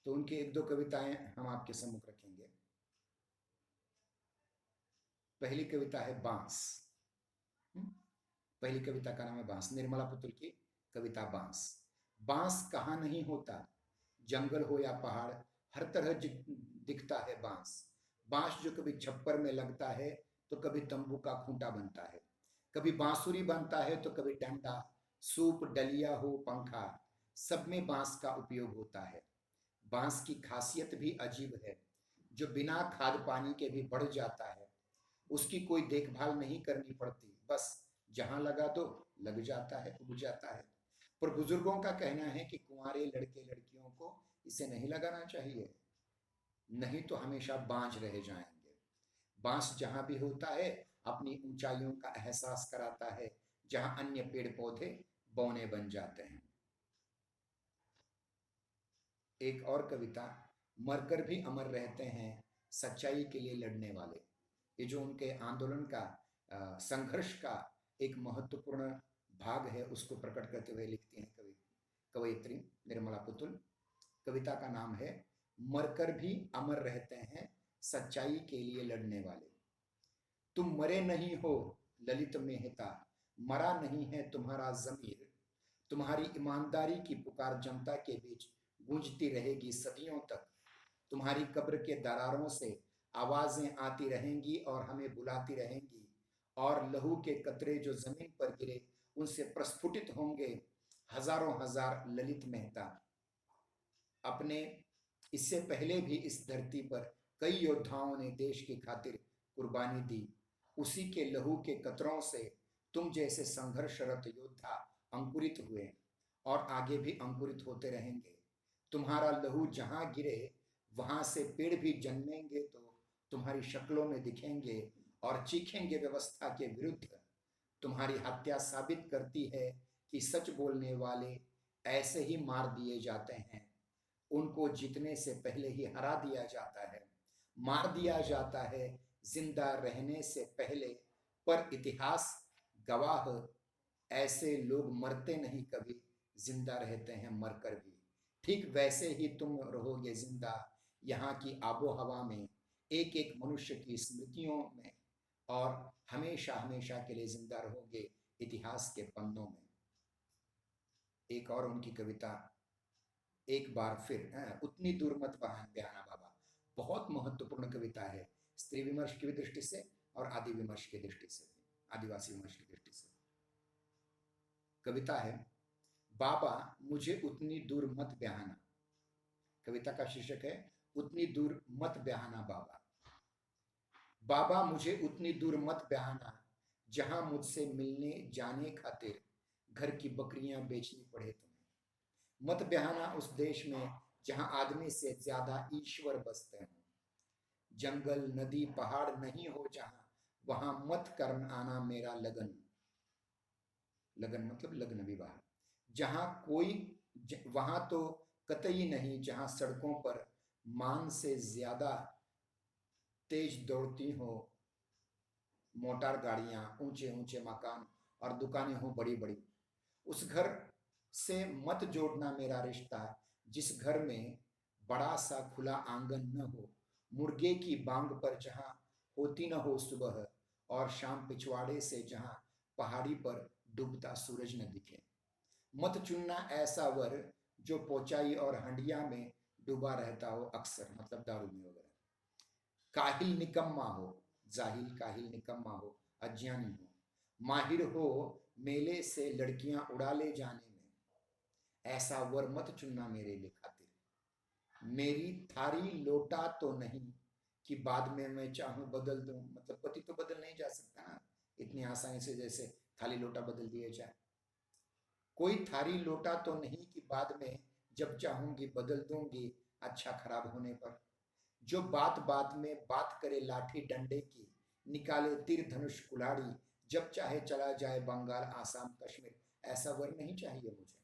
तो उनकी एक दो कविताएं हम आपके सम्मुख रखेंगे। पहली कविता है बांस। पहली कविता का नाम है बांस, निर्मला पुतुल की कविता बांस। बांस कहाँ नहीं होता, जंगल हो या पहाड़, हर तरह दिखता है बांस। बांस जो कभी छप्पर में लगता है तो कभी तंबू का खूंटा बनता है, कभी बांसुरी बनता है तो कभी डंडा, सूप, डलिया हो, पंखा, सब में बांस का उपयोग होता है। बांस की खासियत भी अजीब है, जो बिना खाद पानी के भी बढ़ जाता है। उसकी कोई देखभाल नहीं करनी पड़ती, बस जहां लगा दो लग जाता है, उग जाता है। पर बुजुर्गों का कहना है कि कुंवारे लड़के लड़कियों को इसे नहीं लगाना चाहिए, नहीं तो हमेशा बांझ रह जाएंगे। बांस जहां भी होता है अपनी ऊंचाइयों का एहसास कराता है, जहां अन्य पेड़ पौधे बौने बन जाते हैं। एक और कविता, मरकर भी अमर रहते हैं सच्चाई के लिए लड़ने वाले। ये जो उनके आंदोलन का संघर्ष का एक महत्वपूर्ण भाग है, उसको प्रकट करते हुए लिखती हैं कवयित्री निर्मला पुतुल। कविता का नाम है मरकर भी अमर रहते हैं सच्चाई के लिए लड़ने वाले। तुम मरे नहीं हो ललित मेहता, मरा नहीं है तुम्हारा जमीर। तुम्हारी ईमानदारी की पुकार जनता के बीच गूंजती रहेगी सदियों तक। तुम्हारी कब्र के दरारों से आवाजें आती रहेंगी और हमें बुलाती रहेंगी, और लहू के कतरे जो जमीन पर गिरे उनसे प्रस्फुटित होंगे हजारों हजार ललित मेहता। अपने इससे पहले भी इस धरती पर कई योद्धाओं ने देश की खातिर कुर्बानी दी। उसी के लहू के कतरों से तुम जैसे संघर्षरत योद्धा अंकुरित हुए और आगे भी अंकुरित होते रहेंगे। तुम्हारा लहू जहां गिरे वहां से पेड़ भी जन्मेंगे तो तुम्हारी शक्लों में दिखेंगे और चीखेंगे व्यवस्था के विरुद्ध। तुम्हारी हत्या साबित करती है कि सच बोलने वाले ऐसे ही मार दिए जाते हैं, उनको जीतने से पहले ही हरा दिया जाता है, मार दिया जाता है जिंदा रहने से पहले। पर इतिहास गवाह, ऐसे लोग मरते नहीं कभी, जिंदा रहते हैं मरकर भी। ठीक वैसे ही तुम रहोगे जिंदा यहाँ की आबो हवा में, एक एक मनुष्य की स्मृतियों में, और हमेशा हमेशा के लिए जिंदा रहोगे इतिहास के पन्नों में। एक और उनकी कविता, एक बार फिर, उतनी दूर मत बयाना बाबा। बहुत महत्वपूर्ण कविता है स्त्री विमर्श की दृष्टि से और आदि विमर्श की दृष्टि से, आदिवासी विमर्श की दृष्टि से। कविता है बाबा मुझे उतनी दूर मत बयाना। कविता का शीर्षक है उतनी दूर मत बयाना बाबा। बाबा मुझे उतनी दूर मत बयाना, जहां मुझसे मिलने जाने खातिर घर की बकरियां बेचनी पड़े तुम्हें। मत बयाना उस देश में जहां आदमी से ज्यादा ईश्वर बसते हैं। जंगल नदी पहाड़ नहीं हो जहां, वहां मत कर आना मेरा लगन। लगन मतलब लग्न विवाह। जहां कोई वहां तो कतई नहीं जहां सड़कों पर मान से ज्यादा तेज दौड़ती हो मोटार गाड़ियां, ऊंचे ऊंचे मकान और दुकानें हो बड़ी बड़ी। उस घर से मत जोड़ना मेरा रिश्ता जिस घर में बड़ा सा खुला आंगन न हो, मुर्गे की बांग पर जहां होती न हो सुबह, और शाम पिछवाड़े से जहां पहाड़ी पर डूबता सूरज न दिखे। मत चुनना ऐसा वर जो पोचाई और हंडिया में डूबा रहता हो अक्सर, मतलब दारू में वगैरह। काहिल निकम्मा हो, जाहिल काहिल निकम्मा हो, अज्ञानी हो, माहिर हो मेले से लड़कियां उड़ा ले जाने में। ऐसा वर मत चुनना मेरे लिए खातिर। मेरी थारी लोटा तो नहीं कि बाद में मैं चाहूं बदल दूं, मतलब पति तो बदल नहीं जा सकता ना इतनी आसानी से जैसे थाली लोटा बदल दिए जाए। कोई थारी लोटा तो नहीं कि बाद में जब चाहूंगी बदल दूंगी अच्छा खराब होने पर। जो बात बात में बात करे लाठी डंडे की, निकाले तीर धनुष कुल्हाड़ी, जब चाहे चला जाए बंगाल आसाम कश्मीर। ऐसा वर नहीं चाहिए मुझे।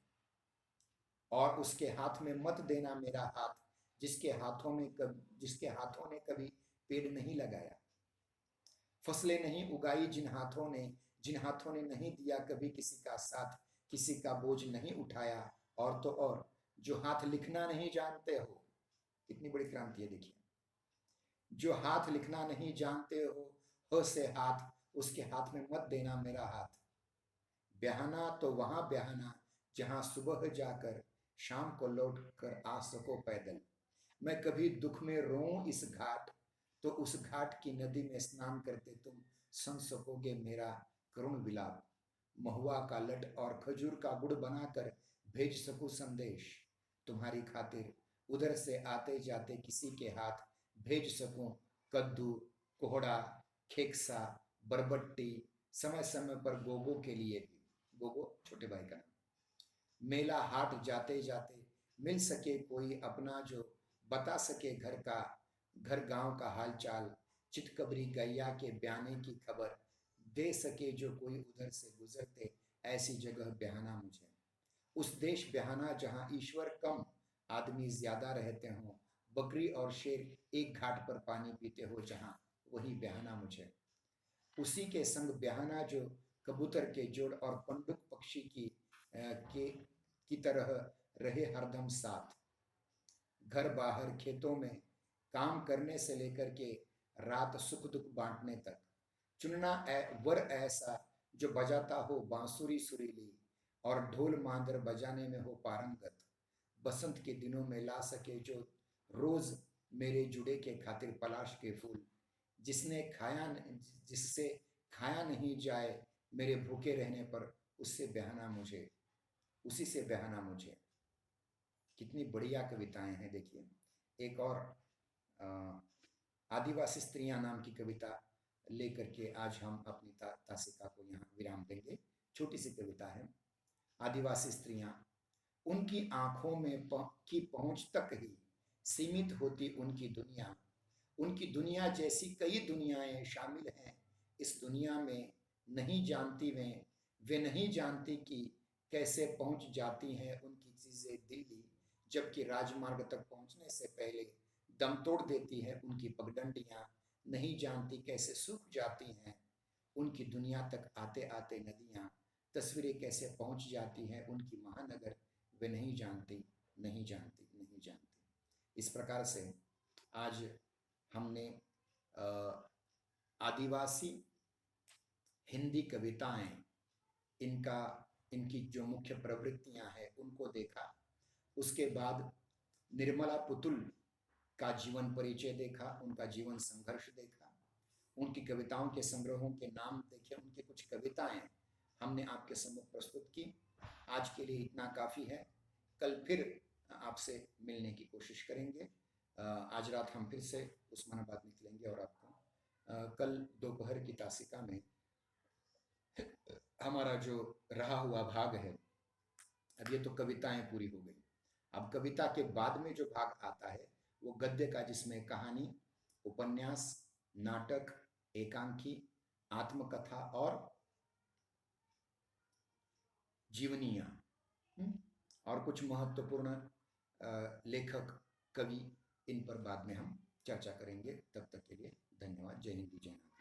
और उसके हाथ में मत देना मेरा हाथ जिसके हाथों ने कभी पेड़ नहीं लगाया। फसलें नहीं उगाई जिन हाथों ने नहीं दिया कभी किसी का साथ, किसी का बोझ नहीं उठाया। और तो और जो हाथ लिखना नहीं जानते हो, कितनी बड़ी क्रांति है देखिए। जो हाथ लिखना नहीं जानते हो से हाथ, उसके हाथ में मत देना मेरा हाथ। ब्याहना तो वहां ब्याहना जहां सुबह जाकर शाम को लौट कर आ सको पैदल। मैं कभी दुख में रोऊं इस घाट, तो उस घाट की नदी में स्नान करते तुम सुन सकोगे मेरा करुण विलाप। महुआ का लट और खजूर का गुड़ बनाकर भेज सकूं संदेश, तुम्हारी खातिर उधर से आते जाते किसी के हाथ भेज सकूं कद्दू, कोहड़ा, खेकसा, बरबट्टी, समय समय पर गोगो के लिए भी। गोगो छोटे भाई का नाम। मेला हाट जाते जाते मिल सके कोई अपना जो बता सके घर गांव का हालचाल। चितकबरी गैया के ब्याने की खबर दे सके जो कोई उधर से गुजरते, ऐसी जगह ब्याहना मुझे। उस देश ब्याहना जहां ईश्वर कम आदमी ज्यादा रहते हों, बकरी और शेर एक घाट पर पानी पीते हो जहां, वही ब्याहना मुझे। उसी के संग ब्याहना जो कबूतर के जोड़ और पंडुक पक्षी की तरह रहे हरदम साथ। घर बाहर खेतों में काम करने से लेकर के रात सुख दुख बांटने तक। चुनना वर ऐसा जो बजाता हो बांसुरी सुरीली और ढोल मांदर बजाने में हो पारंगत। बसंत के दिनों में ला सके जो रोज मेरे जुड़े के खातिर पलाश के फूल। जिससे खाया नहीं जाए मेरे भूखे रहने पर, उससे ब्याहना मुझे, उसी से ब्याहना मुझे। कितनी बढ़िया कविताएं हैं देखिए। एक और आदिवासी स्त्रियां नाम की कविता लेकर के आज हम अपनी तासिका को यहाँ विराम देंगे। छोटी सी कविता है। आदिवासी स्त्रियां, उनकी आंखों में की पहुंच तक ही सीमित होती उनकी दुनिया। उनकी दुनिया जैसी कई दुनियाएं शामिल हैं इस दुनिया में, नहीं जानती वे नहीं जानती कि कैसे पहुंच जाती हैं उनकी चीजें दिल्ली, जबकि राजमार्ग तक पहुंचने से पहले दम तोड़ देती है उनकी पगडंडियां। नहीं जानती कैसे सूख जाती हैं उनकी दुनिया तक आते आते नदियां। तस्वीरें कैसे पहुंच जाती हैं उनकी महानगर, वे नहीं जानती नहीं जानती नहीं जानती। इस प्रकार से आज हमने आदिवासी हिंदी कविताएं, इनकी जो मुख्य प्रवृत्तियां हैं उनको देखा। उसके बाद निर्मला पुतुल का जीवन परिचय देखा, उनका जीवन संघर्ष देखा, उनकी कविताओं के संग्रहों के नाम देखे, उनकी कुछ कविताएं हमने आपके सम्मुख प्रस्तुत की। आज के लिए इतना काफ़ी है। कल फिर आपसे मिलने की कोशिश करेंगे। आज रात हम फिर से उस्मानाबाद निकलेंगे और आपको कल दोपहर की तासिका में हमारा जो रहा हुआ भाग है, अब ये तो कविताएं पूरी हो गई। अब कविता के बाद में जो भाग आता है वो गद्य का, जिसमें कहानी, उपन्यास, नाटक, एकांकी, आत्मकथा और जीवनियां और कुछ महत्वपूर्ण लेखक, कवि, इन पर बाद में हम चर्चा करेंगे। तब तक के लिए धन्यवाद। जय हिंद, जय भारत।